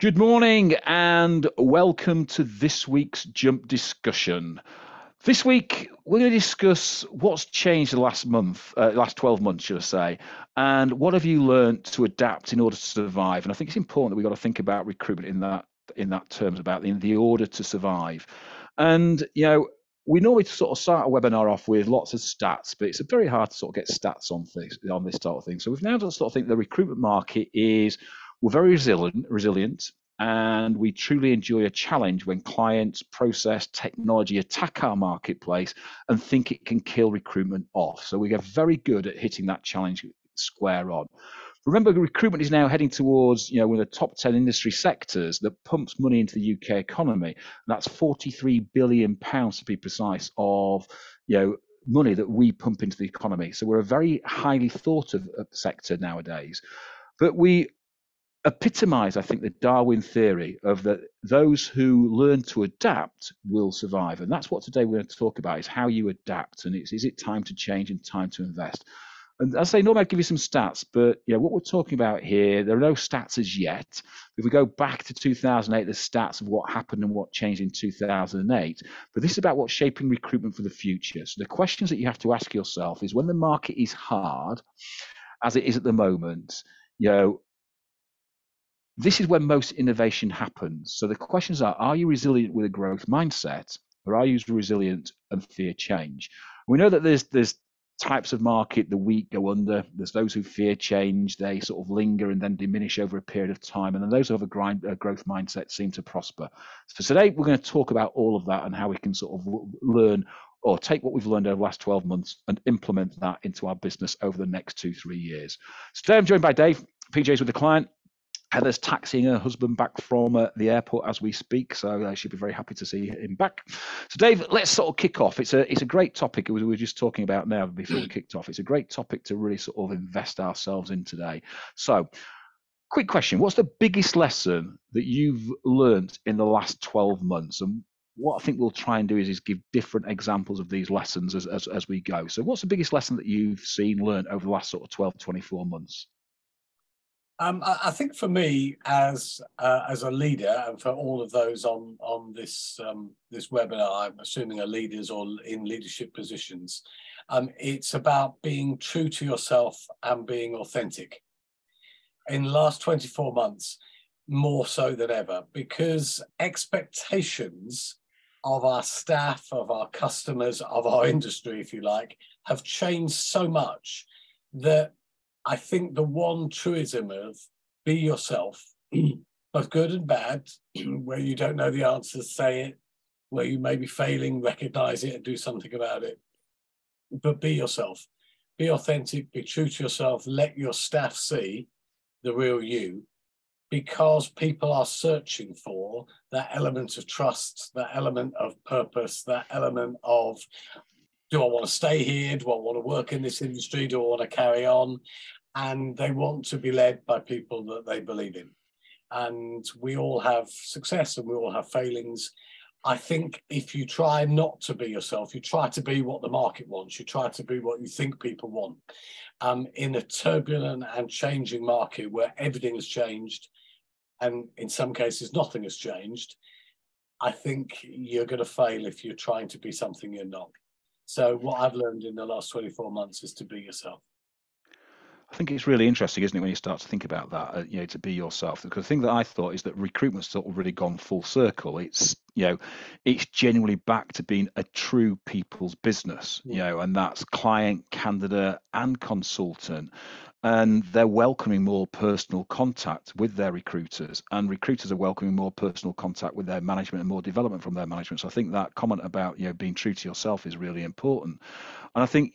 Good morning and welcome to this week's Jump discussion. This week, we're going to discuss what's changed the last 12 months, should I say, and what have you learned to adapt in order to survive? And I think it's important that we've got to think about recruitment in that terms, about in the order to survive. And, we normally sort of start a webinar off with lots of stats, but it's very hard to sort of get stats on this sort of thing. So we've now got to sort of think the recruitment market we're very resilient, and we truly enjoy a challenge when clients, process, technology attack our marketplace and think it can kill recruitment off. So we get very good at hitting that challenge square on. Remember, recruitment is now heading towards, one of the top 10 industry sectors that pumps money into the UK economy. And that's 43 billion pounds, to be precise, of, money that we pump into the economy. So we're a very highly thought of sector nowadays. But we epitomise, I think, the Darwin theory of that those who learn to adapt will survive. And that's what today we're going to talk about, is how you adapt. And is it time to change and time to invest? And I say, normally I'd give you some stats, but what we're talking about here, there are no stats as yet. If we go back to 2008, there's stats of what happened and what changed in 2008. But this is about what's shaping recruitment for the future. So the questions that you have to ask yourself is, when the market is hard, as it is at the moment, this is when most innovation happens. So the questions are you resilient with a growth mindset, or are you resilient and fear change? We know that there's types of market, the weak go under. There's those who fear change, they sort of linger and then diminish over a period of time. And then those who have a growth mindset seem to prosper. So today we're going to talk about all of that and how we can sort of learn or take what we've learned over the last 12 months and implement that into our business over the next 2-3 years. So today I'm joined by Dave. PJ's with the client. Heather's taxiing her husband back from the airport as we speak, so she'll be very happy to see him back. So, Dave, let's sort of kick off. It's a great topic. We were just talking about now before we kicked off. It's a great topic to really sort of invest ourselves in today. So, quick question: what's the biggest lesson that you've learned in the last 12 months? And what I think we'll try and do is give different examples of these lessons as we go. So, what's the biggest lesson that you've learned over the last sort of 12, 24 months? I think for me, as a leader, and for all of those on this webinar, I'm assuming are leaders or in leadership positions, it's about being true to yourself and being authentic. In the last 24 months, more so than ever, because expectations of our staff, of our customers, of our industry, if you like, have changed so much that I think the one truism of be yourself, both good and bad, where you don't know the answers, say it, where you may be failing, recognize it and do something about it. But be yourself, be authentic, be true to yourself, let your staff see the real you, because people are searching for that element of trust, that element of purpose, that element of, do I want to stay here? Do I want to work in this industry? Do I want to carry on? And they want to be led by people that they believe in. And we all have success and we all have failings. I think if you try not to be yourself, you try to be what the market wants, you try to be what you think people want. In a turbulent and changing market where everything has changed, and in some cases nothing has changed, I think you're going to fail if you're trying to be something you're not. So what I've learned in the last 24 months is to be yourself. I think it's really interesting, isn't it, when you start to think about that, to be yourself. Because the thing that I thought is that recruitment's sort of really gone full circle. It's, it's genuinely back to being a true people's business, and that's client, candidate, and consultant. And they're welcoming more personal contact with their recruiters, and recruiters are welcoming more personal contact with their management and more development from their management. So I think that comment about, being true to yourself is really important. And I think,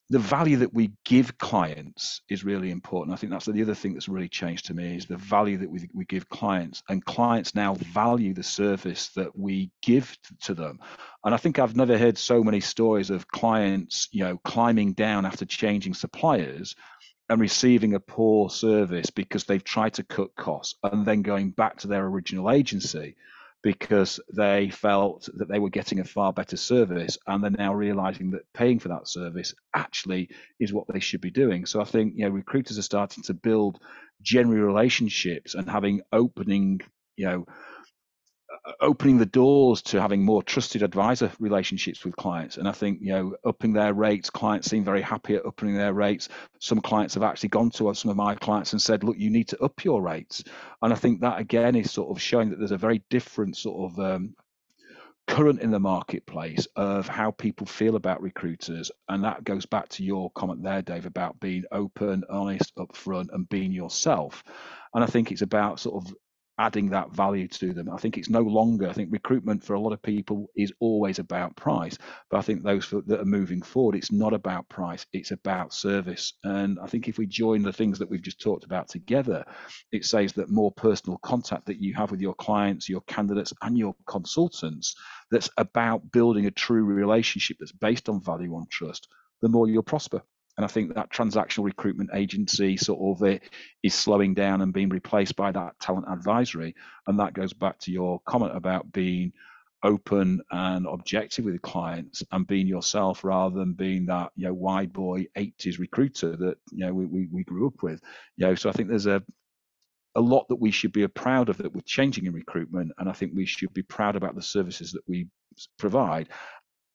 the value that we give clients is really important. I think that's the other thing that's really changed to me, is the value that we give clients, and clients now value the service that we give to them. And I think I've never heard so many stories of clients, climbing down after changing suppliers and receiving a poor service because they've tried to cut costs and then going back to their original agency. because they felt that they were getting a far better service, and they're now realizing that paying for that service actually is what they should be doing. So I think, you know, recruiters are starting to build genuine relationships and having opening the doors to having more trusted advisor relationships with clients. And I think, you know, upping their rates, clients seem very happy at upping their rates. Some clients have actually gone to some of my clients and said, look, you need to up your rates. And I think that again is sort of showing that there's a very different sort of current in the marketplace of how people feel about recruiters. And that goes back to your comment there, Dave, about being open, honest, upfront, and being yourself. And I think it's about sort of adding that value to them. I think it's no longer, I think recruitment for a lot of people is always about price, but I think those that are moving forward, it's not about price, it's about service. And I think if we join the things that we've just talked about together, it says that more personal contact that you have with your clients, your candidates, and your consultants, that's about building a true relationship that's based on value, on trust, the more you'll prosper. And I think that transactional recruitment agency sort of is slowing down and being replaced by that talent advisory. And that goes back to your comment about being open and objective with clients and being yourself rather than being that, you know, wide boy 80s recruiter that, you know, we grew up with. You know, so I think there's a lot that we should be proud of that we're changing in recruitment. And I think we should be proud about the services that we provide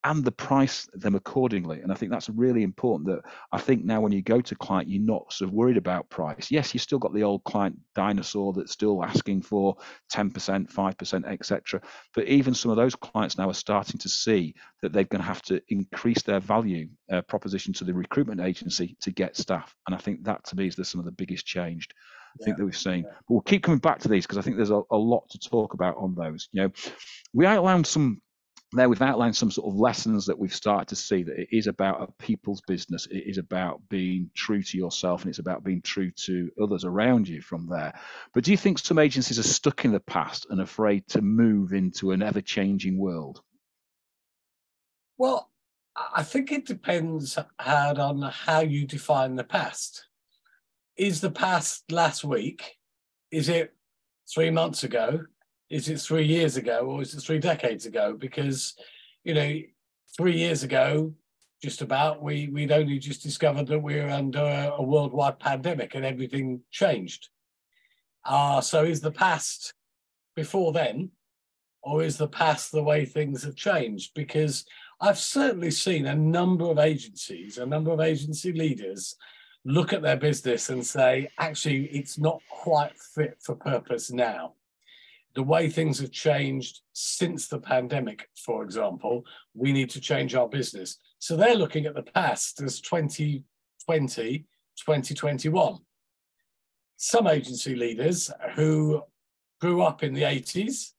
and the price them accordingly. And I think that's really important, that I think now when you go to client, you're not sort of worried about price. Yes, you've still got the old client dinosaur that's still asking for 10%, 5%, etc. But even some of those clients now are starting to see that they're going to have to increase their value proposition to the recruitment agency to get staff. And I think that to me is some of the biggest change I think that we've seen. But we'll keep coming back to these because I think there's a lot to talk about on those. You know, we've outlined some sort of lessons that we've started to see, that it is about a people's business. It is about being true to yourself, and it's about being true to others around you from there. But do you think some agencies are stuck in the past and afraid to move into an ever-changing world? Well, I think it depends hard on how you define the past. Is the past last week? Is it 3 months ago? Is it 3 years ago, or is it 3 decades ago? Because, you know, 3 years ago, just about, we'd only just discovered that we were under a worldwide pandemic and everything changed. So is the past before then, or is the past the way things have changed? Because I've certainly seen a number of agencies, a number of agency leaders look at their business and say, actually, it's not quite fit for purpose now. The way things have changed since the pandemic, for example, we need to change our business. So they're looking at the past as 2020, 2021. Some agency leaders who grew up in the 80s,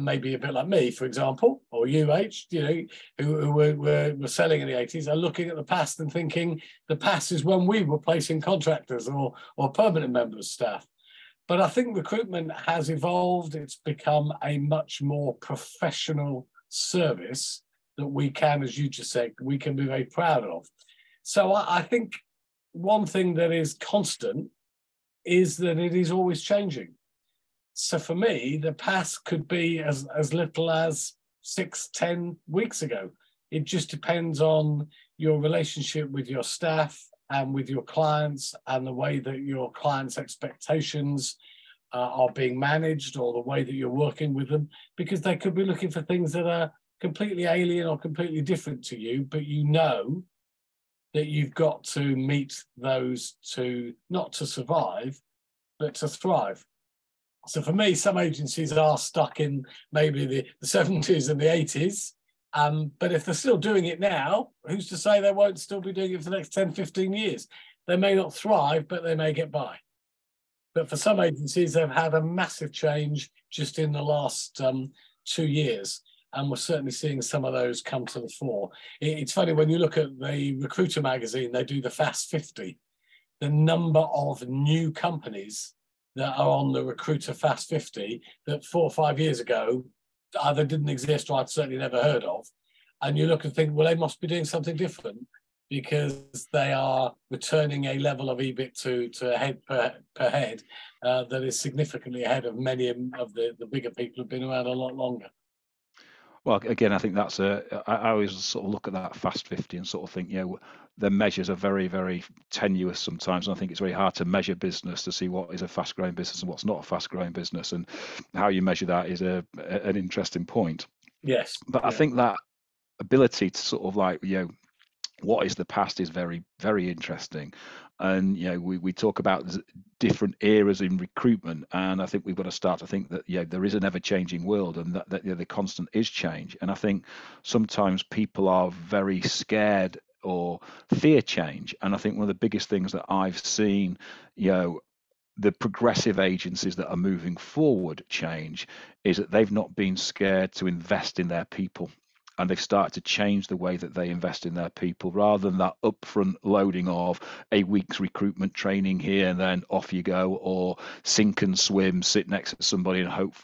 maybe a bit like me, for example, or UH, you know, who were selling in the 80s, are looking at the past and thinking the past is when we were placing contractors or permanent members of staff. But I think recruitment has evolved. It's become a much more professional service that we can, as you just said, we can be very proud of. So I think one thing that is constant is that it is always changing. So for me, the past could be as little as 6-10 weeks ago. It just depends on your relationship with your staff and with your clients, and the way that your clients' expectations are being managed, or the way that you're working with them, because they could be looking for things that are completely alien or completely different to you, but you know that you've got to meet those to, not to survive, but to thrive. So for me, some agencies are stuck in maybe the 70s and the 80s. But if they're still doing it now, who's to say they won't still be doing it for the next 10, 15 years? They may not thrive, but they may get by. But for some agencies, they've had a massive change just in the last 2 years. And we're certainly seeing some of those come to the fore. It's funny, when you look at the Recruiter magazine, they do the Fast 50. The number of new companies that are on the Recruiter Fast 50 that 4 or 5 years ago either didn't exist or I'd certainly never heard of. And you look and think, well, they must be doing something different, because they are returning a level of EBIT to head per head that is significantly ahead of many of the bigger people who've been around a lot longer. Well, again, I think that's I always sort of look at that Fast 50 and sort of think, the measures are very, very tenuous sometimes. And I think it's very hard to measure business to see what is a fast growing business and what's not a fast growing business. And how you measure that is an interesting point. Yes. But I think that ability to sort of like, what is the past is very, very interesting. And we talk about different eras in recruitment, and I think we've got to start to think that there is an ever-changing world, and that the constant is change. And I think sometimes people are very scared or fear change. And I think one of the biggest things that I've seen, the progressive agencies that are moving forward change, is that they've not been scared to invest in their people. And they've started to change the way that they invest in their people, rather than that upfront loading of a week's recruitment training here and then off you go, or sink and swim, sit next to somebody and hope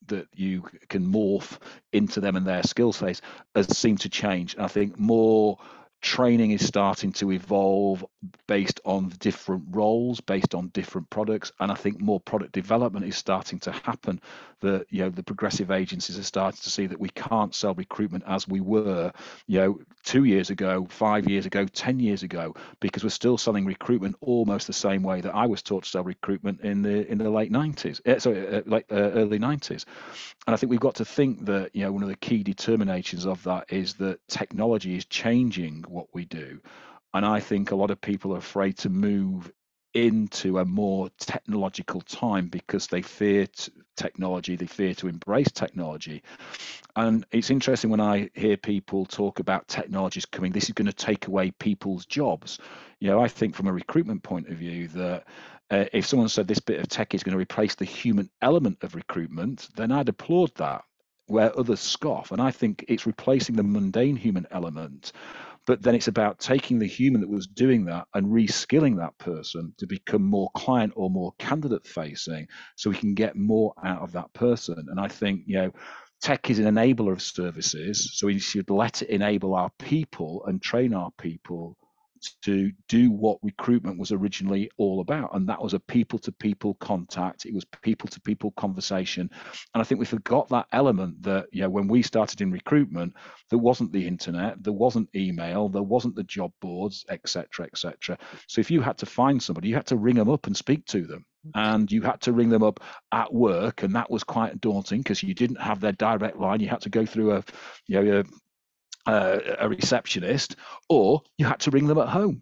that you can morph into them and their skill sets, has seemed to change. And I think more training is starting to evolve based on different roles, based on different products, and I think more product development is starting to happen. The progressive agencies are starting to see that we can't sell recruitment as we were 2 years ago, 5 years ago, 10 years ago, because we're still selling recruitment almost the same way that I was taught to sell recruitment in the late 90s, early 90s. And I think we've got to think that one of the key determinations of that is that technology is changing what we do. And I think a lot of people are afraid to move into a more technological time because they fear technology, they fear to embrace technology. And it's interesting when I hear people talk about technologies coming, this is going to take away people's jobs. I think from a recruitment point of view that if someone said this bit of tech is going to replace the human element of recruitment, then I'd applaud that, where others scoff. And I think it's replacing the mundane human element. But then it's about taking the human that was doing that and reskilling that person to become more client or more candidate facing, so we can get more out of that person. And I think, tech is an enabler of services, so we should let it enable our people and train our people to do what recruitment was originally all about, and that was a people-to-people contact. It was people-to-people conversation. And I think we forgot that element that when we started in recruitment, there wasn't the internet, there wasn't email, there wasn't the job boards, etc., etc. So if you had to find somebody, you had to ring them up and speak to them, and you had to ring them up at work, and that was quite daunting because you didn't have their direct line. You had to go through a receptionist, or you had to ring them at home,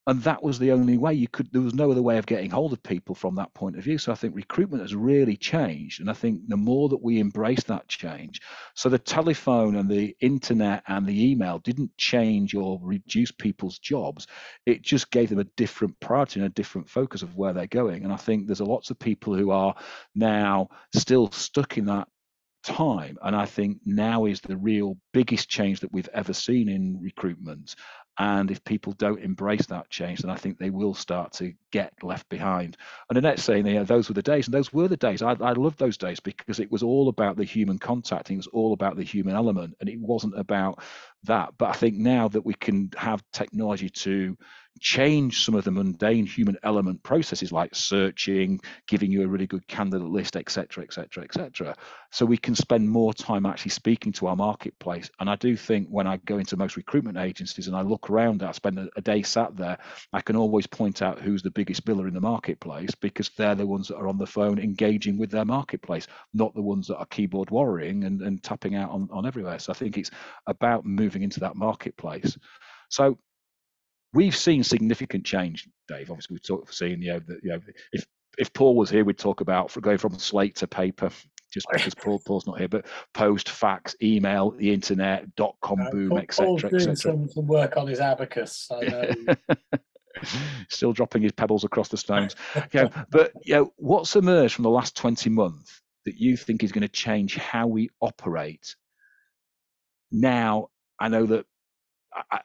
and that was the only way you could. There was no other way of getting hold of people from that point of view. So I think recruitment has really changed, and I think the more that we embrace that change, so the telephone and the internet and the email didn't change or reduce people's jobs, it just gave them a different priority and a different focus of where they're going. And I think there's lots of people who are now still stuck in that time, and I think now is the real biggest change that we've ever seen in recruitment. And if people don't embrace that change, then I think they will start to get left behind. And Annette's saying, those were the days, and those were the days. I loved those days because it was all about the human contact. It was all about the human element, and it wasn't about that. But I think now that we can have technology to change some of the mundane human element processes, like searching, giving you a really good candidate list, etc., etc., etc., so we can spend more time actually speaking to our marketplace. And I do think when I go into most recruitment agencies and I look around, I spend a day sat there, I can always point out who's the biggest biller in the marketplace, because they're the ones that are on the phone engaging with their marketplace, not the ones that are keyboard warring and tapping out on everywhere. So I think it's about moving into that marketplace. So we've seen significant change, Dave. Obviously, we've seen, if Paul was here, we'd talk about going from slate to paper, just because Paul's not here, but post, fax, email, the internet, .com boom, etc. Paul's doing some work on his abacus, I know. Still dropping his pebbles across the stones. But what's emerged from the last 20 months that you think is going to change how we operate? Now, I know that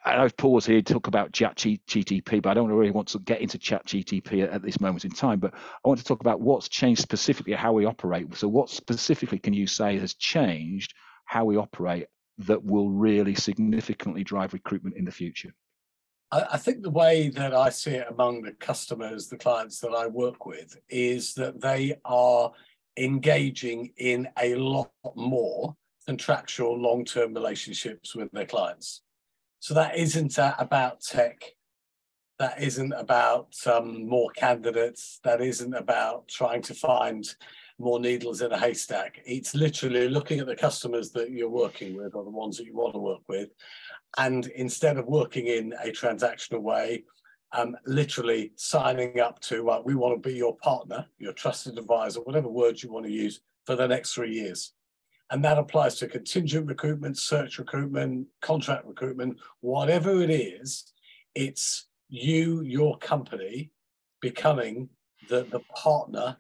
I know Paul was here to talk about ChatGPT, but I don't really want to get into ChatGPT at this moment in time. But I want to talk about what's changed specifically how we operate. So what specifically can you say has changed how we operate that will really significantly drive recruitment in the future? I think the way that I see it among the customers, the clients that I work with, is that they are engaging in a lot more contractual long-term relationships with their clients. So that isn't about tech. That isn't about more candidates. That isn't about trying to find more needles in a haystack. It's literally looking at the customers that you're working with or the ones that you want to work with. And instead of working in a transactional way, literally signing up to, we want to be your partner, your trusted advisor, whatever words you want to use, for the next 3 years. And that applies to contingent recruitment, search recruitment, contract recruitment, whatever it is. It's you, your company, becoming the partner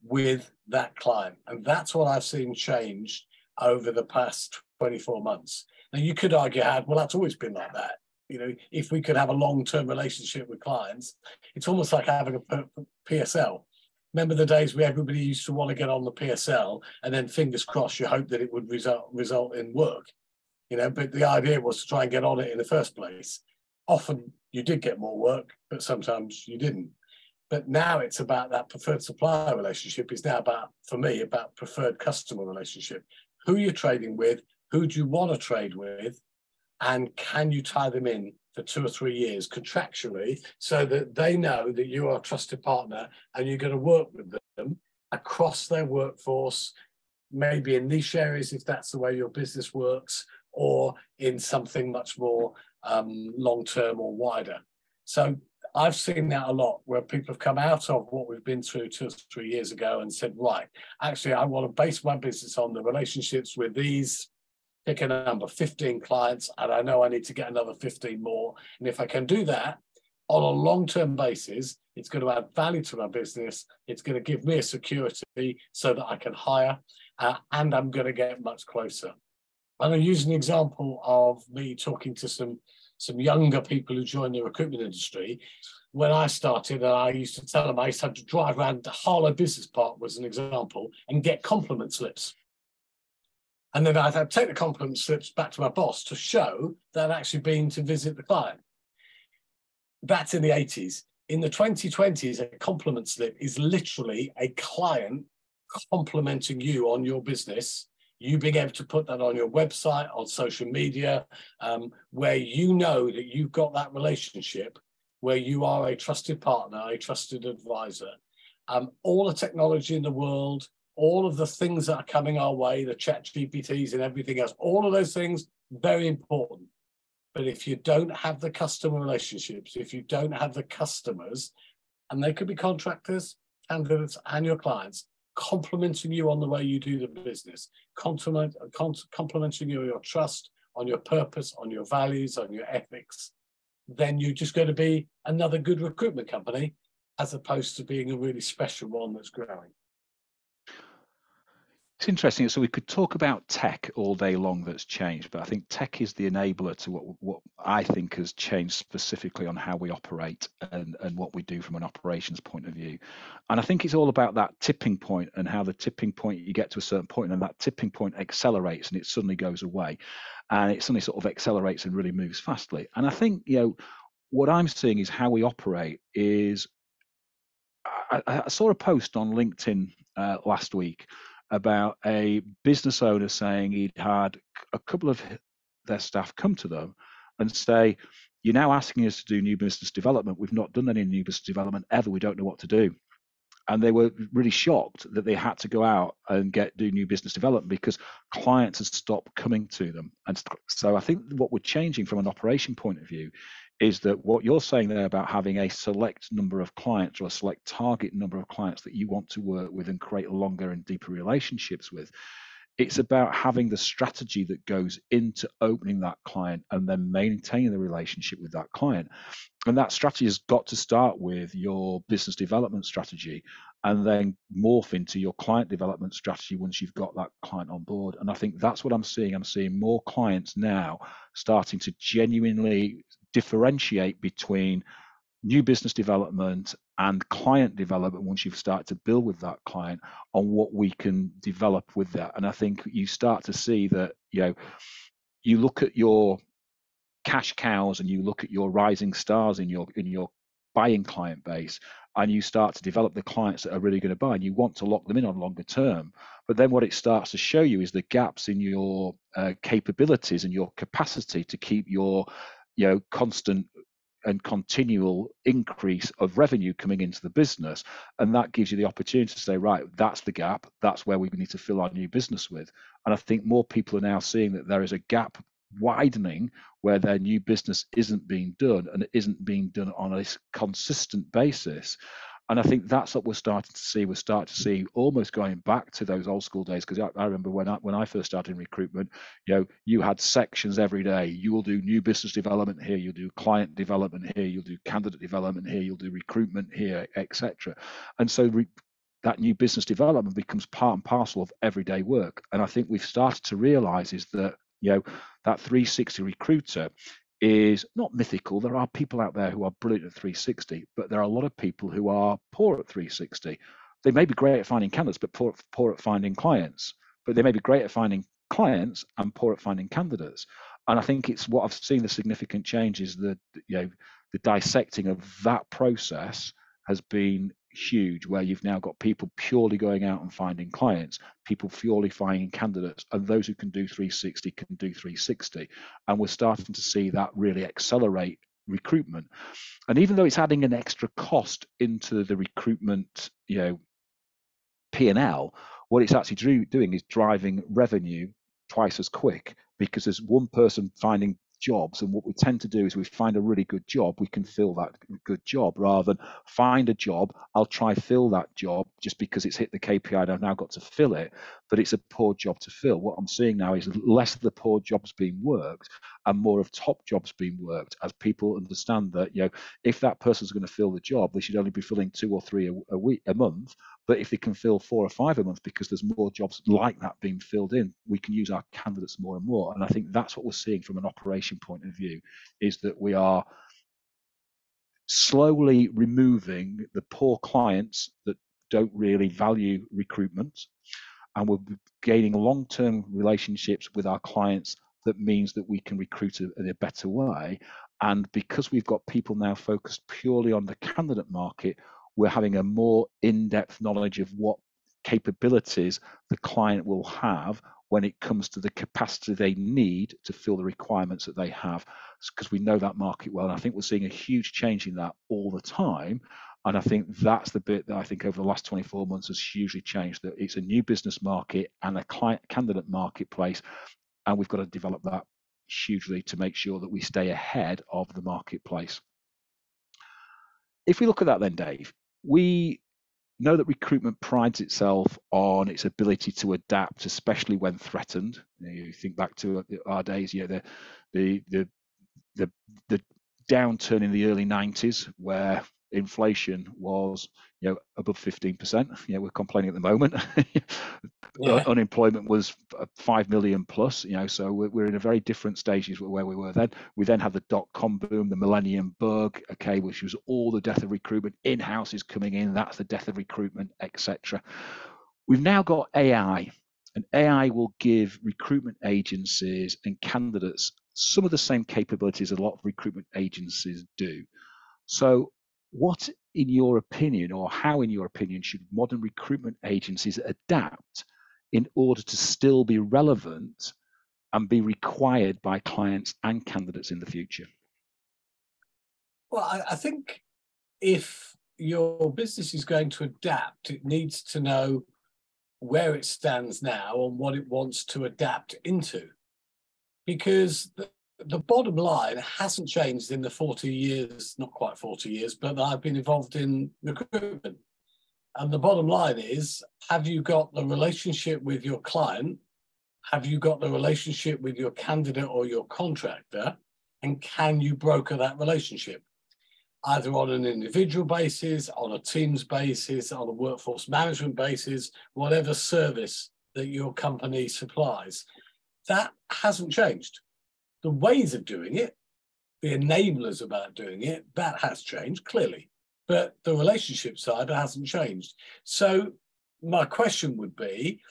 with that client. And that's what I've seen change over the past 24 months. Now, you could argue, well, that's always been like that. You know, if we could have a long-term relationship with clients, it's almost like having a PSL. Remember the days where everybody used to want to get on the PSL and then fingers crossed, you hope that it would result in work, you know, but the idea was to try and get on it in the first place. Often you did get more work, but sometimes you didn't. But now it's about that preferred supplier relationship. It's now about, for me, about preferred customer relationship. Who you're trading with, who do you want to trade with, and can you tie them in for 2 or 3 years contractually so that they know that you are a trusted partner and you're going to work with them across their workforce, maybe in niche areas if that's the way your business works, or in something much more long-term or wider. So I've seen that a lot where people have come out of what we've been through 2 or 3 years ago and said, right, actually, I want to base my business on the relationships with these, pick a number, 15 clients, and I know I need to get another 15 more. And if I can do that on a long-term basis, it's going to add value to my business. It's going to give me a security so that I can hire, and I'm going to get much closer. I'm going to use an example of me talking to some younger people who joined the recruitment industry. When I started, I used to tell them I used to have to drive around the Harlow Business Park, was an example, and get compliment slips. And then I'd have to take the compliment slips back to my boss to show that I'd actually been to visit the client. That's in the 80s. In the 2020s, a compliment slip is literally a client complimenting you on your business, you being able to put that on your website, on social media, where you know that you've got that relationship, where you are a trusted partner, a trusted advisor. All the technology in the world, all of the things that are coming our way, the ChatGPTs and everything else, all of those things, very important. But if you don't have the customer relationships, if you don't have the customers, and they could be contractors, candidates, and your clients, complimenting you on the way you do the business, complimenting you on your trust, on your purpose, on your values, on your ethics, then you're just going to be another good recruitment company as opposed to being a really special one that's growing. It's interesting. So we could talk about tech all day long that's changed, but I think tech is the enabler to what I think has changed specifically on how we operate and what we do from an operations point of view. And I think it's all about that tipping point and how the tipping point, you get to a certain point and that tipping point accelerates and it suddenly goes away. And it suddenly sort of accelerates and really moves fastly. And I think, you know, what I'm seeing is how we operate is, I saw a post on LinkedIn last week about a business owner saying he'd had a couple of their staff come to them and say, you're now asking us to do new business development. We've not done any new business development ever. We don't know what to do. And they were really shocked that they had to go out and do new business development because clients had stopped coming to them. And so I think what we're changing from an operation point of view is that what you're saying there about having a select number of clients or a select target number of clients that you want to work with and create longer and deeper relationships with, it's about having the strategy that goes into opening that client and then maintaining the relationship with that client. And that strategy has got to start with your business development strategy and then morph into your client development strategy once you've got that client on board. And I think that's what I'm seeing. I'm seeing more clients now starting to genuinely differentiate between new business development and client development once you've started to build with that client on what we can develop with that. And I think you start to see that, you know, you look at your cash cows and you look at your rising stars in your buying client base, and you start to develop the clients that are really going to buy, and you want to lock them in on longer term. But then what it starts to show you is the gaps in your capabilities and your capacity to keep your constant and continual increase of revenue coming into the business. And that gives you the opportunity to say, right, that's the gap. That's where we need to fill our new business with. And I think more people are now seeing that there is a gap widening where their new business isn't being done, and it isn't being done on a consistent basis. And I think that's what we're starting to see. We're starting to see almost going back to those old school days, because I remember when I first started in recruitment, you had sections every day. You will do new business development here, you'll do client development here, you'll do candidate development here, you'll do recruitment here, etc. And so that new business development becomes part and parcel of everyday work. And I think we've started to realize is that that 360 recruiter is not mythical. There are people out there who are brilliant at 360, but there are a lot of people who are poor at 360. They may be great at finding candidates, but poor at finding clients. But they may be great at finding clients and poor at finding candidates. And I think it's what I've seen the significant change is that the dissecting of that process has been huge, where you've now got people purely going out and finding clients, people purely finding candidates, and those who can do 360 can do 360. And we're starting to see that really accelerate recruitment. And even though it's adding an extra cost into the recruitment, P&L, what it's actually doing is driving revenue twice as quick, because there's one person finding jobs, and what we tend to do is we find a really good job, we can fill that good job, rather than find a job, I'll try fill that job just because it's hit the KPI and I've now got to fill it, but it's a poor job to fill. What I'm seeing now is less of the poor jobs being worked and more of top jobs being worked, as people understand that if that person's going to fill the job, they should only be filling 2 or 3 a month. But if they can fill 4 or 5 a month because there's more jobs like that being filled in, we can use our candidates more and more. And I think that's what we're seeing from an operation point of view, is that we are slowly removing the poor clients that don't really value recruitment, and we're gaining long-term relationships with our clients that means that we can recruit in a better way. And because we've got people now focused purely on the candidate market, we're having a more in-depth knowledge of what capabilities the client will have when it comes to the capacity they need to fill the requirements that they have, because we know that market well. And I think we're seeing a huge change in that all the time. And I think that's the bit that I think over the last 24 months has hugely changed, that it's a new business market and a client candidate marketplace. And we've got to develop that hugely to make sure that we stay ahead of the marketplace. If we look at that then, Dave, we know that recruitment prides itself on its ability to adapt, especially when threatened. You think back to our days, the downturn in the early 90s, where inflation was above 15%. We're complaining at the moment. Unemployment was 5 million plus. So we're in a very different stages where we were then. We then had the dot-com boom, the millennium bug, which was all the death of recruitment. In-house is coming in, that's the death of recruitment, etc. We've now got AI, and AI will give recruitment agencies and candidates some of the same capabilities a lot of recruitment agencies do. So what, in your opinion, or how, in your opinion, should modern recruitment agencies adapt in order to still be relevant and be required by clients and candidates in the future? Well, I think if your business is going to adapt, it needs to know where it stands now and what it wants to adapt into. Because the bottom line hasn't changed in the 40 years, not quite 40 years, but I've been involved in recruitment. And the bottom line is, have you got the relationship with your client? Have you got the relationship with your candidate or your contractor? And can you broker that relationship? Either on an individual basis, on a teams basis, on a workforce management basis, whatever service that your company supplies. That hasn't changed. The ways of doing it, the enablers about doing it, that has changed, clearly. But the relationship side hasn't changed. So my question would be,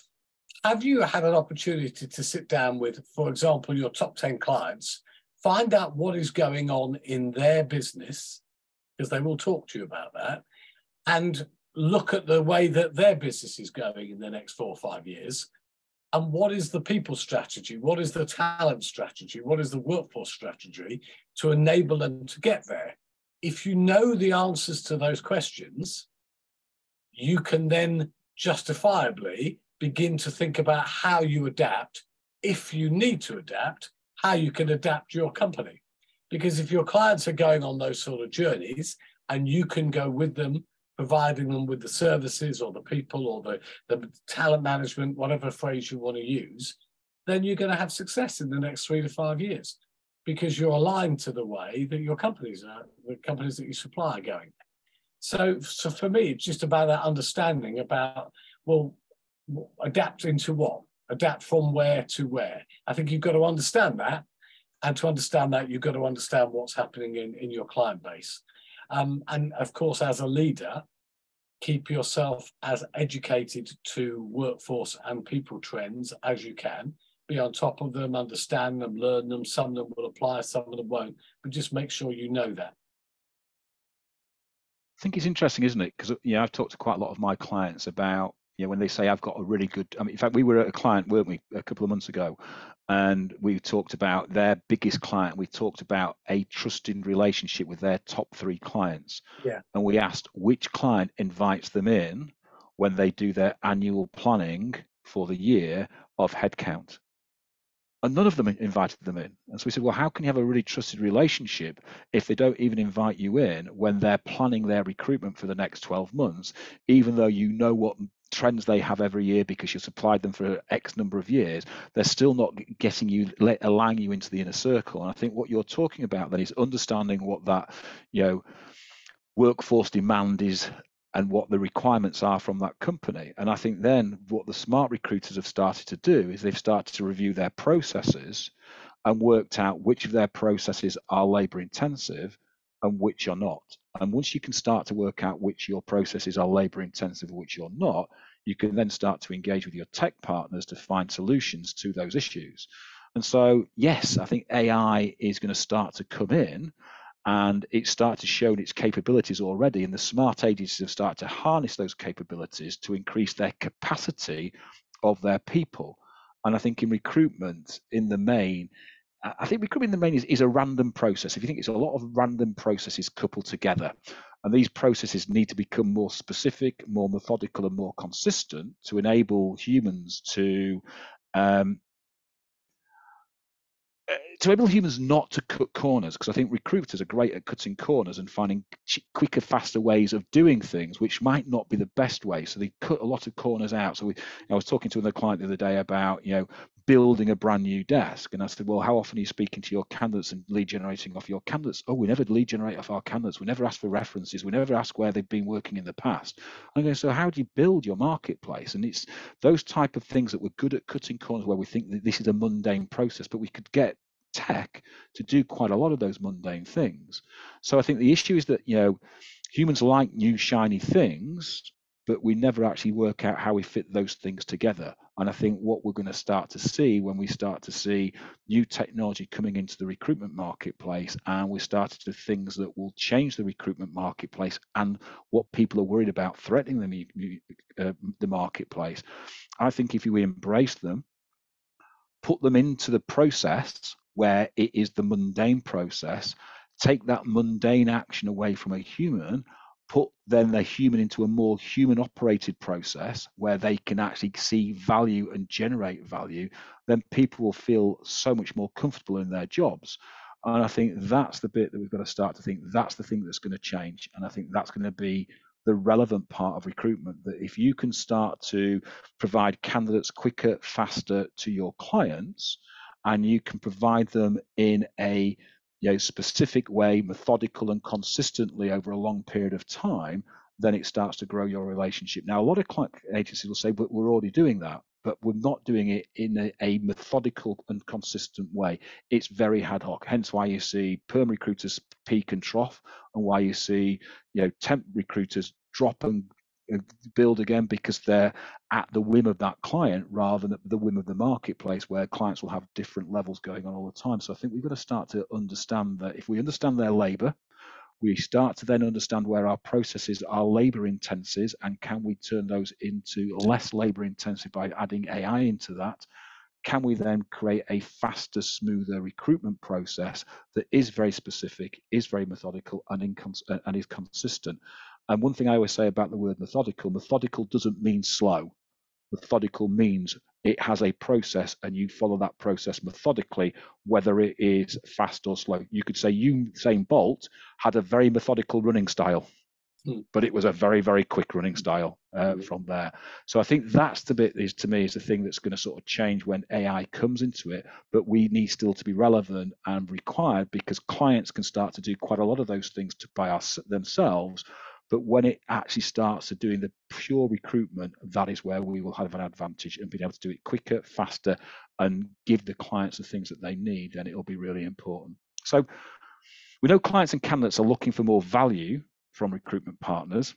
have you had an opportunity to sit down with, for example, your top 10 clients find out what is going on in their business, because they will talk to you about that, and look at the way that their business is going in the next 4 or 5 years. And what is the people strategy? What is the talent strategy? What is the workforce strategy to enable them to get there? If you know the answers to those questions, you can then justifiably begin to think about how you adapt. If you need to adapt, how you can adapt your company. Because if your clients are going on those sort of journeys and you can go with them, providing them with the services or the people or the talent management, whatever phrase you want to use, then you're going to have success in the next 3 to 5 years, because you're aligned to the way that your companies are, the companies that you supply are going. So for me, it's just about that understanding about, well, adapt into what? Adapt from where to where? I think you've got to understand that. And to understand that, you've got to understand what's happening in your client base. And of course, as a leader, keep yourself as educated to workforce and people trends as you can. Be on top of them, understand them, learn them. Some of them will apply, some of them won't. But just make sure you know that. I think it's interesting, isn't it? Because I've talked to quite a lot of my clients about, when they say I've got a really good. I mean, in fact, we were at a client, weren't we, a couple of months ago, and we talked about their biggest client. We talked about a trusted relationship with their top 3 clients. Yeah. And we asked which client invites them in when they do their annual planning for the year of headcount. And none of them invited them in. And so we said, well, how can you have a really trusted relationship if they don't even invite you in when they're planning their recruitment for the next 12 months, even though you know what trends they have every year because you supplied them for X number of years? They're still not getting you, allowing you into the inner circle. And I think what you're talking about then is understanding what that, workforce demand is and what the requirements are from that company. And I think then what the smart recruiters have started to do is they've started to review their processes and worked out which of their processes are labor intensive and which are not. And once you can start to work out which your processes are labor intensive and which you're not, you can then start to engage with your tech partners to find solutions to those issues. And so, yes, I think AI is going to start to come in, and it's started to show its capabilities already, and the smart agencies have started to harness those capabilities to increase their capacity of their people. And I think in recruitment, in the main, is a random process. If you think, it's a lot of random processes coupled together, and these processes need to become more specific, more methodical, and more consistent to enable humans not to cut corners, because I think recruiters are great at cutting corners and finding quicker, faster ways of doing things, which might not be the best way. So they cut a lot of corners out. So I was talking to another client the other day about, building a brand new desk. And I said, well, how often are you speaking to your candidates and lead generating off your candidates? Oh, we never lead generate off our candidates. We never ask for references. We never ask where they've been working in the past. I'm going, so how do you build your marketplace? And it's those type of things that we're good at cutting corners, where we think that this is a mundane process, but we could get tech to do quite a lot of those mundane things. So I think the issue is that, humans like new shiny things, but we never actually work out how we fit those things together. And I think what we're going to start to see when we start to see new technology coming into the recruitment marketplace, and we started to things that will change the recruitment marketplace and what people are worried about threatening the marketplace. I think if we embrace them, put them into the process where it is the mundane process, take that mundane action away from a human, put then the human into a more human operated process where they can actually see value and generate value, then people will feel so much more comfortable in their jobs. And I think that's the bit that we've got to start to think, that's the thing that's going to change. And I think that's going to be the relevant part of recruitment, that if you can start to provide candidates quicker, faster to your clients, and you can provide them in a specific way, methodical and consistently over a long period of time, then it starts to grow your relationship. Now, a lot of client agencies will say, but we're already doing that, but we're not doing it in a methodical and consistent way. It's very ad hoc, hence why you see perm recruiters peak and trough, and why you see temp recruiters drop and build again because they're at the whim of that client rather than at the whim of the marketplace, where clients will have different levels going on all the time. So I think we've got to start to understand that if we understand their labor, we start to then understand where our processes are labor intensive, and can we turn those into less labor intensive by adding AI into that. Can we then create a faster, smoother recruitment process that is very specific, is very methodical, and is consistent? And one thing I always say about the word methodical doesn't mean slow. Methodical means it has a process and you follow that process methodically, whether it is fast or slow. You could say Usain Bolt had a very methodical running style, but it was a very, very quick running style from there. So I think that's the bit is, to me, is the thing that's going to sort of change when AI comes into it. But we need still to be relevant and required, because clients can start to do quite a lot of those things by themselves. But when it actually starts to doing the pure recruitment, that is where we will have an advantage, and being able to do it quicker, faster, and give the clients the things that they need, then it'll be really important. So we know clients and candidates are looking for more value from recruitment partners.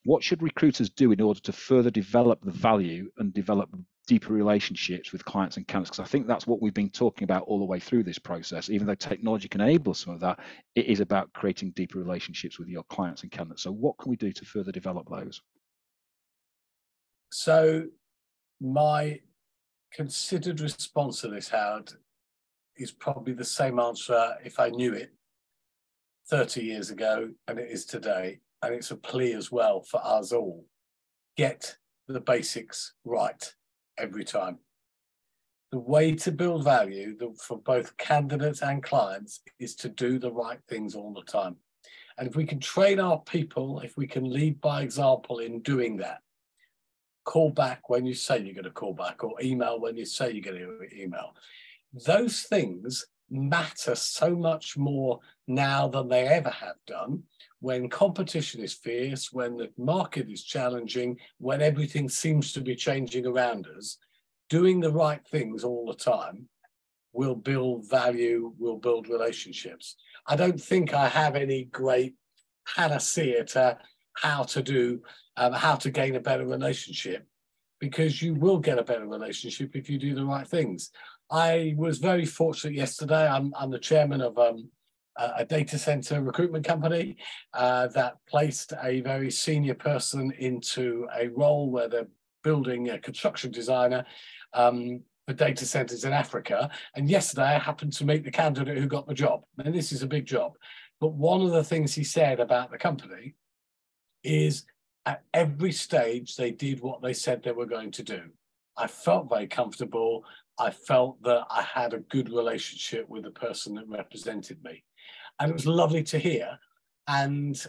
What should recruiters do in order to further develop the value and develop deeper relationships with clients and candidates? Because I think that's what we've been talking about all the way through this process. Even though technology can enable some of that, it is about creating deeper relationships with your clients and candidates. So what can we do to further develop those? So my considered response to this, Howard, is probably the same answer if I knew it 30 years ago and it is today. And it's a plea as well for us all. Get the basics right every time. The way to build value for both candidates and clients is to do the right things all the time. And if we can train our people, if we can lead by example in doing that, call back when you say you're going to call back, or email when you say you're going to email, those things matter so much more now than they ever have done, when competition is fierce, when the market is challenging, when everything seems to be changing around us. Doing the right things all the time will build value, will build relationships. I don't think I have any great panacea to how to gain a better relationship, because you will get a better relationship if you do the right things. I was very fortunate yesterday. I'm the chairman of a data center recruitment company that placed a very senior person into a role where they're building a construction designer for data centers in Africa. And yesterday I happened to meet the candidate who got the job. And this is a big job. But one of the things he said about the company is at every stage they did what they said they were going to do. I felt very comfortable. I felt that I had a good relationship with the person that represented me. And it was lovely to hear. And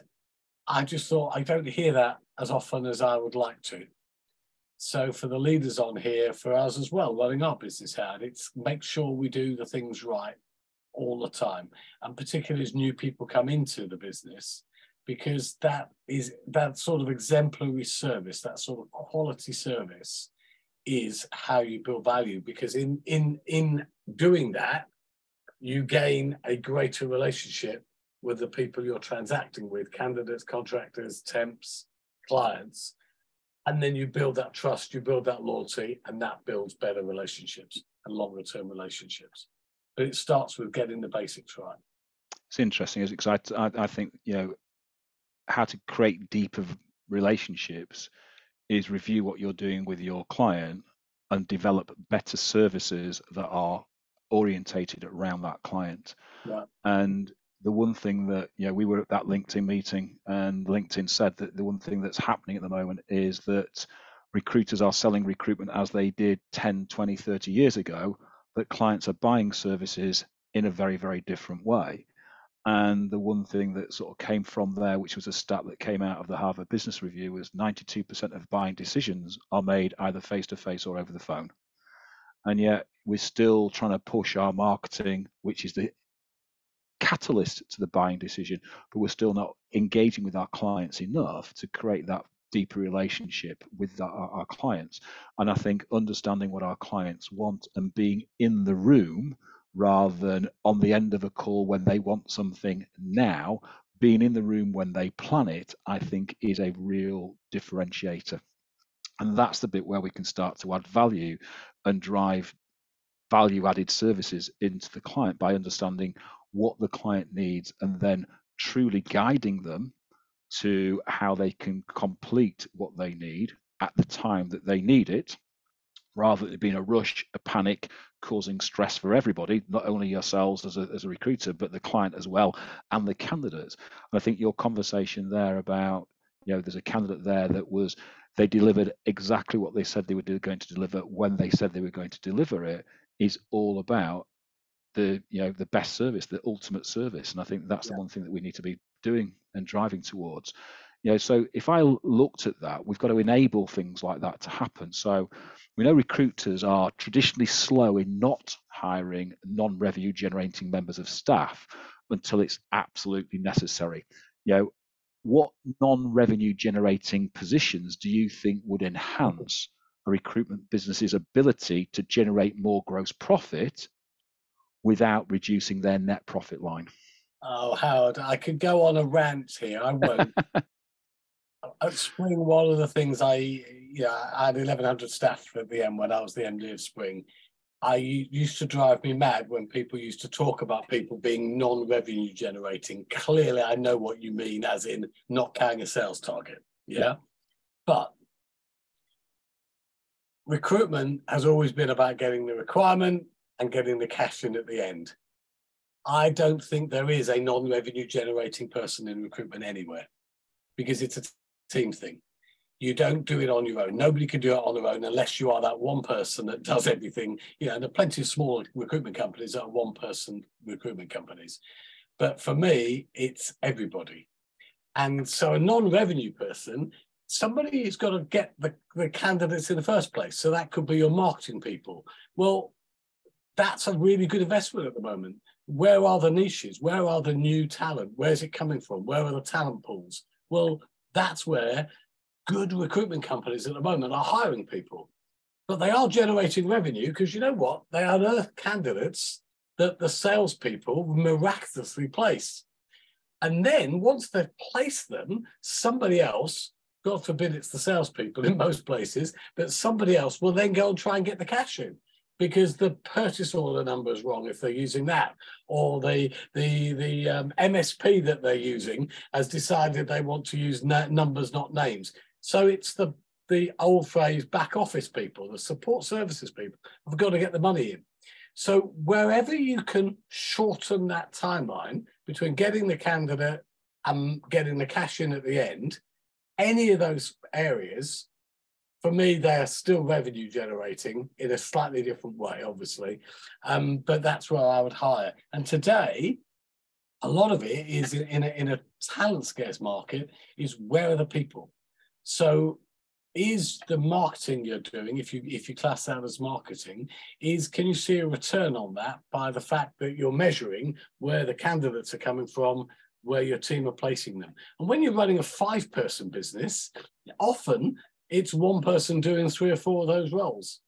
I just thought, I don't hear that as often as I would like to. So for the leaders on here, for us as well, running our business hard, it's make sure we do the things right all the time. And particularly as new people come into the business, because that sort of exemplary service, that sort of quality service is how you build value. Because in doing that, you gain a greater relationship with the people you're transacting with, candidates, contractors, temps, clients. And then you build that trust, you build that loyalty, and that builds better relationships and longer term relationships. But it starts with getting the basics right. It's interesting, isn't it? Because I think, how to create deeper relationships is review what you're doing with your client and develop better services that are orientated around that client. Right. And the one thing that, we were at that LinkedIn meeting, and LinkedIn said that the one thing that's happening at the moment is that recruiters are selling recruitment as they did 10, 20, 30 years ago, but clients are buying services in a very, very different way. And the one thing that sort of came from there, which was a stat that came out of the Harvard Business Review, was 92% of buying decisions are made either face-to-face or over the phone. And yet we're still trying to push our marketing, which is the catalyst to the buying decision, but we're still not engaging with our clients enough to create that deeper relationship with our clients. And I think understanding what our clients want and being in the room rather than on the end of a call when they want something now, being in the room when they plan it, I think, is a real differentiator. And that's the bit where we can start to add value and drive value added services into the client by understanding what the client needs and then truly guiding them to how they can complete what they need at the time that they need it, rather than it being a rush, a panic, causing stress for everybody, not only yourselves as a recruiter, but the client as well, and the candidates. And I think your conversation there about, there's a candidate there that they delivered exactly what they said they were going to deliver when they said they were going to deliver it, is all about the best service, the ultimate service. And I think that's the one thing that we need to be doing and driving towards. So if I looked at that, we've got to enable things like that to happen. So we know recruiters are traditionally slow in not hiring non-revenue generating members of staff until it's absolutely necessary. What non-revenue generating positions do you think would enhance a recruitment business's ability to generate more gross profit without reducing their net profit line? Oh, Howard, I could go on a rant here. I won't. At Spring, one of the things I had 1,100 staff at the end when I was the MD of Spring. I used to drive me mad when people used to talk about people being non-revenue generating. Clearly, I know what you mean, as in not carrying a sales target. Yeah. But recruitment has always been about getting the requirement and getting the cash in at the end. I don't think there is a non-revenue generating person in recruitment anywhere, because it's a team thing. You don't do it on your own. Nobody can do it on their own unless you are that one person that does everything. And there are plenty of small recruitment companies that are one-person recruitment companies. But for me, it's everybody. And so a non-revenue person, somebody who's got to get the candidates in the first place. So that could be your marketing people. Well, that's a really good investment at the moment. Where are the niches? Where are the new talent? Where's it coming from? Where are the talent pools? Well, that's where good recruitment companies at the moment are hiring people. But they are generating revenue because, you know what? They unearth candidates that the salespeople miraculously place. And then once they've placed them, somebody else, God forbid it's the salespeople in most places, but somebody else will then go and try and get the cash in, because the purchase order number is wrong if they're using that, or the MSP that they're using has decided they want to use numbers, not names. So it's the old phrase, back office people, the support services people have got to get the money in. So wherever you can shorten that timeline between getting the candidate and getting the cash in at the end, any of those areas, for me, they are still revenue generating in a slightly different way, obviously. But that's where I would hire. And today, a lot of it is in a talent scarce market, is where are the people? So is the marketing you're doing, if you class that as marketing, can you see a return on that by the fact that you're measuring where the candidates are coming from, where your team are placing them? And when you're running a 5-person business, often it's one person doing 3 or 4 of those roles.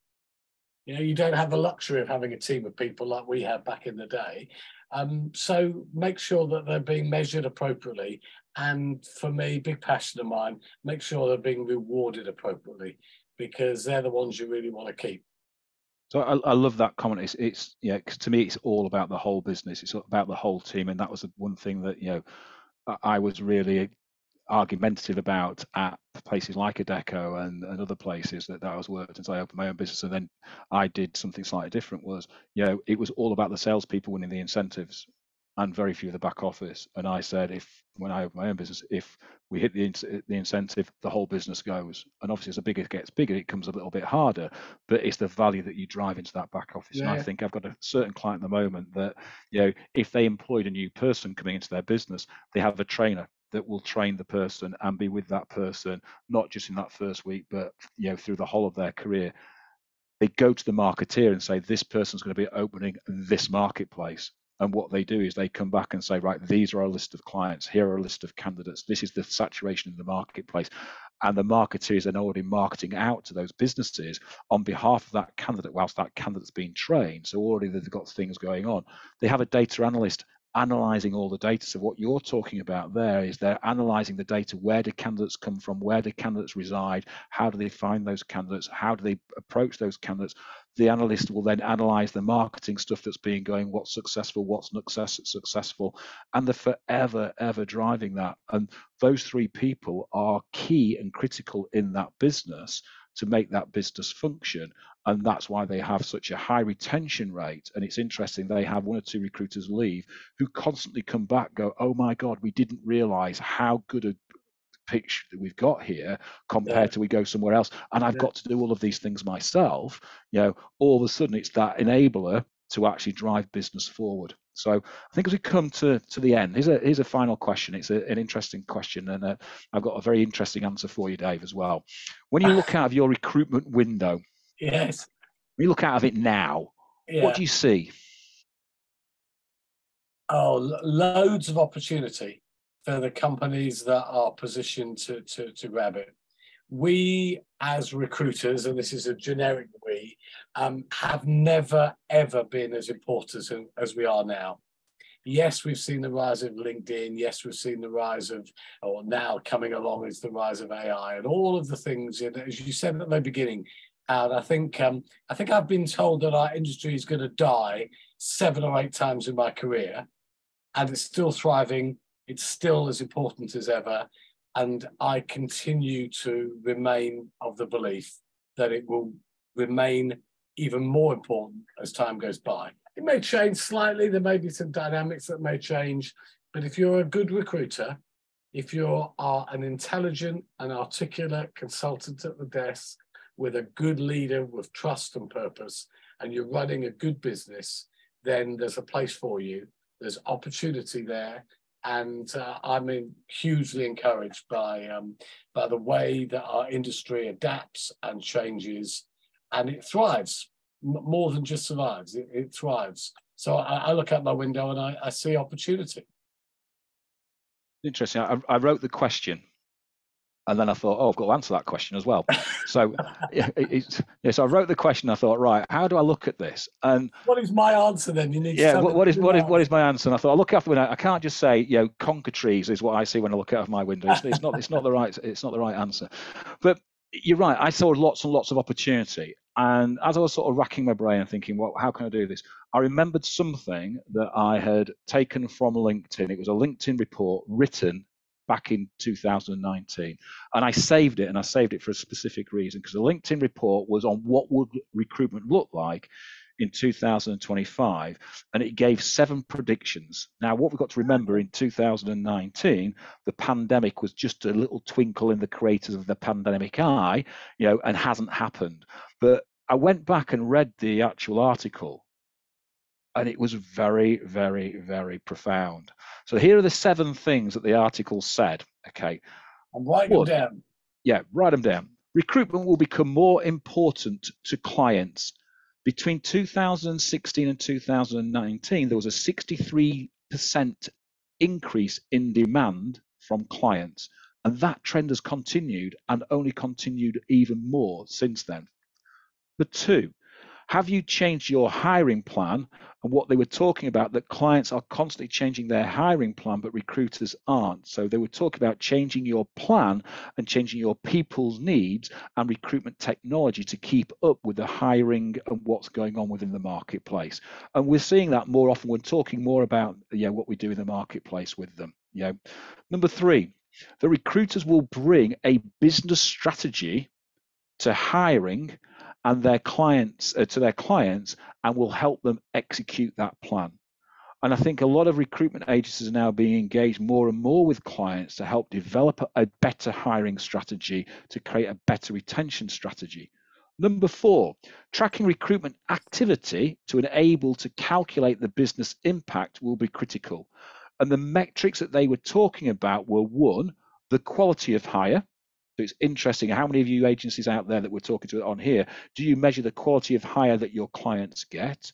You don't have the luxury of having a team of people like we had back in the day. So make sure that they're being measured appropriately. And for me, big passion of mine, make sure they're being rewarded appropriately, because they're the ones you really want to keep. So I love that comment. It's because to me, it's all about the whole business. It's about the whole team. And that was the one thing that, I was really argumentative about at places like Adecco and other places that I was worked until I opened my own business, and then I did something slightly different. Was it was all about the salespeople winning the incentives and very few of the back office. And I said, when I opened my own business, if we hit the incentive, the whole business goes. And obviously, as the bigger it gets bigger, it comes a little bit harder. But it's the value that you drive into that back office. Yeah. And I think I've got a certain client at the moment that if they employed a new person coming into their business, they have a trainer that will train the person and be with that person, not just in that first week, but through the whole of their career. They go to the marketeer and say, this person's going to be opening this marketplace. And what they do is they come back and say, right, these are our list of clients. Here are a list of candidates. This is the saturation in the marketplace. And the marketeers are already marketing out to those businesses on behalf of that candidate whilst that candidate's being trained. So already they've got things going on. They have a data analyst analysing all the data. So what you're talking about there is they're analysing the data. Where do candidates come from? Where do candidates reside? How do they find those candidates? How do they approach those candidates? The analyst will then analyse the marketing stuff that's being going, what's successful, what's not successful, and they're forever, ever driving that. And those three people are key and critical in that business to make that business function. And that's why they have such a high retention rate. And it's interesting, they have one or two recruiters leave who constantly come back, go, oh my God, we didn't realize how good a pitch that we've got here compared to we go somewhere else. And I've got to do all of these things myself. All of a sudden it's that enabler to actually drive business forward. So I think as we come to the end, here's a final question. It's an interesting question, and I've got a very interesting answer for you, Dave, as well. When you look out of your recruitment window, yes, when you look out of it now, what do you see? Oh, loads of opportunity for the companies that are positioned to grab it. We as recruiters, and this is a generic we, have never, ever been as important as we are now. Yes, we've seen the rise of LinkedIn. Yes, we've seen the rise of, or now coming along is the rise of AI and all of the things, as you said at the beginning. And I think I've been told that our industry is going to die 7 or 8 times in my career, and it's still thriving. It's still as important as ever. And I continue to remain of the belief that it will remain even more important as time goes by. It may change slightly. There may be some dynamics that may change. But if you're a good recruiter, if you are an intelligent and articulate consultant at the desk with a good leader with trust and purpose, and you're running a good business, then there's a place for you. There's opportunity there. And I'm hugely encouraged by the way that our industry adapts and changes, and it thrives, more than just survives, it thrives. So I look out my window and I see opportunity. Interesting. I wrote the question, and then I thought, oh, I've got to answer that question as well. So, so I wrote the question. I thought, right, how do I look at this? And what is my answer then? You need. Yeah, what is my answer? And I thought, I look out the window. I can't just say, conker trees is what I see when I look out of my window. It's not the right answer. But you're right. I saw lots and lots of opportunity. And as I was sort of racking my brain and thinking, well, how can I do this? I remembered something that I had taken from LinkedIn. It was a LinkedIn report written back in 2019, and I saved it for a specific reason, because the LinkedIn report was on what would recruitment look like in 2025, and it gave 7 predictions. Now, what we've got to remember, in 2019, the pandemic was just a little twinkle in the craters of the pandemic eye, and hasn't happened. But I went back and read the actual article, and it was very, very, very profound. So here are the 7 things that the article said. Okay. I'm writing them down. Yeah, write them down. Recruitment will become more important to clients. Between 2016 and 2019, there was a 63% increase in demand from clients. And that trend has continued, and only continued even more since then. But 2, have you changed your hiring plan? And what they were talking about, that clients are constantly changing their hiring plan, but recruiters aren't. So they were talking about changing your plan and changing your people's needs and recruitment technology to keep up with the hiring and what's going on within the marketplace. And we're seeing that more often. We're talking more about what we do in the marketplace with them. Number 3, the recruiters will bring a business strategy to hiring and their clients and will help them execute that plan. And I think a lot of recruitment agencies are now being engaged more and more with clients to help develop a better hiring strategy, to create a better retention strategy. Number 4, tracking recruitment activity to enable to calculate the business impact will be critical. And the metrics that they were talking about were, 1, the quality of hire. So it's interesting, how many of you agencies out there that we're talking to on here, do you measure the quality of hire that your clients get?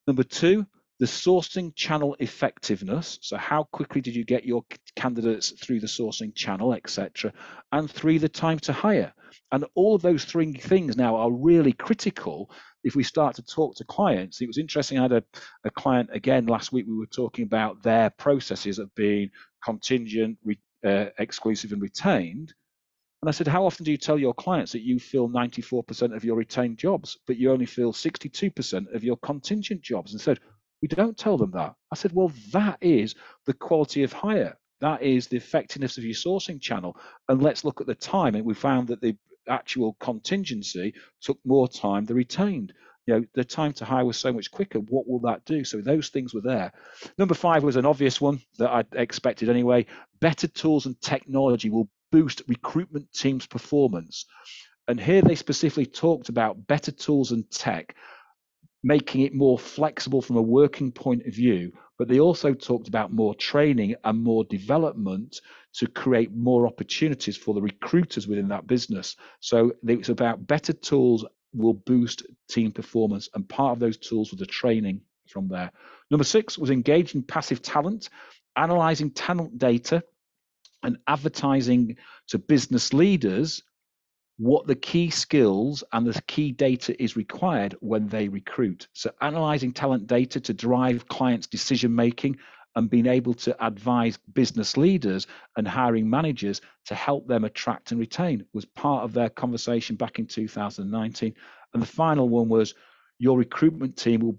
Number 2, the sourcing channel effectiveness, so how quickly did you get your candidates through the sourcing channel, etc., and 3, the time to hire. And all of those 3 things now are really critical if we start to talk to clients. It was interesting, I had a client again last week, we were talking about their processes of being contingent, exclusive and retained. And I said, how often do you tell your clients that you fill 94% of your retained jobs, but you only fill 62% of your contingent jobs? And said, we don't tell them that. I said, well, that is the quality of hire. That is the effectiveness of your sourcing channel. And let's look at the time. And we found that the actual contingency took more time than retained. The time to hire was so much quicker. What will that do? So those things were there. Number 5 was an obvious one that I expected anyway. Better tools and technology will boost recruitment teams' performance. And here they specifically talked about better tools and tech, making it more flexible from a working point of view, but they also talked about more training and more development to create more opportunities for the recruiters within that business. So it's about better tools will boost team performance, and part of those tools was the training from there. Number 6 was engaging passive talent, analyzing talent data and advertising to business leaders what the key skills and the key data is required when they recruit. So analyzing talent data to drive clients' decision making and being able to advise business leaders and hiring managers to help them attract and retain was part of their conversation back in 2019. And the final one was your recruitment team will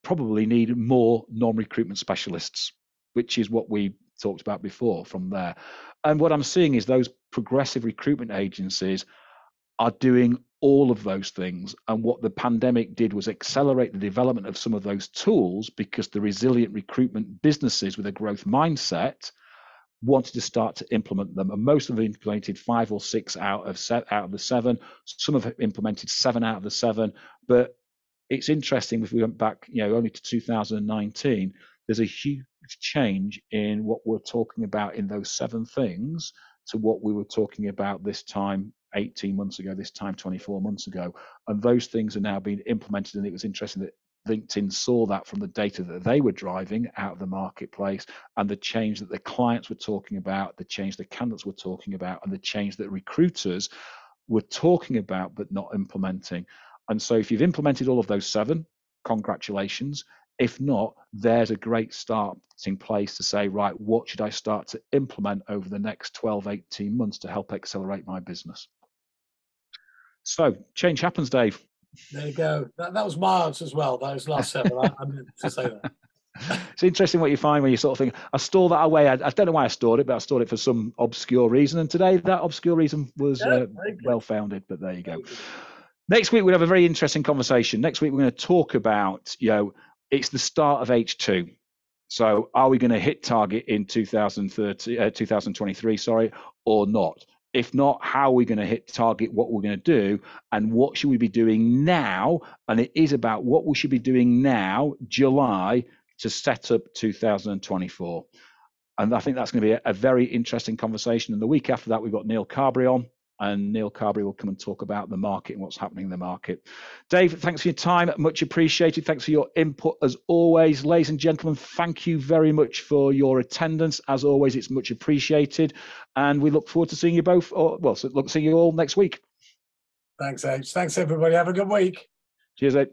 probably need more non-recruitment specialists, which is what we talked about before from there. And what I'm seeing is those progressive recruitment agencies are doing all of those things. And what the pandemic did was accelerate the development of some of those tools, because the resilient recruitment businesses with a growth mindset wanted to start to implement them. And most of them implemented 5 or 6 out of the 7. Some have implemented 7 out of the 7. But it's interesting, if we went back, only to 2019, there's a huge change in what we're talking about in those 7 things to what we were talking about this time 18 months ago, this time 24 months ago. And those things are now being implemented. And it was interesting that LinkedIn saw that from the data that they were driving out of the marketplace, and the change that the clients were talking about, the change the candidates were talking about, and the change that recruiters were talking about but not implementing. And so if you've implemented all of those 7, congratulations. If not, there's a great starting place to say, right, what should I start to implement over the next 12, 18 months to help accelerate my business? So change happens, Dave. There you go. That was my answer as well, those last 7. I meant to say that. It's interesting what you find when you sort of think, I store that away. I don't know why I stored it, but I stored it for some obscure reason. And today that obscure reason was well-founded, but there you go. Next week, we'll have a very interesting conversation. Next week, we're going to talk about, it's the start of H2. So are we going to hit target in 2023, or not? If not, how are we going to hit target, what we're going to do, and what should we be doing now? And it is about what we should be doing now, July, to set up 2024. And I think that's going to be a very interesting conversation. And the week after that, we've got Neil Carberry on, and Neil Carberry will come and talk about the market and what's happening in the market. Dave, thanks for your time. Much appreciated. Thanks for your input as always. Ladies and gentlemen, thank you very much for your attendance. As always, it's much appreciated. And we look forward to seeing you both, seeing you all next week. Thanks, H. Thanks, everybody. Have a good week. Cheers, Ed.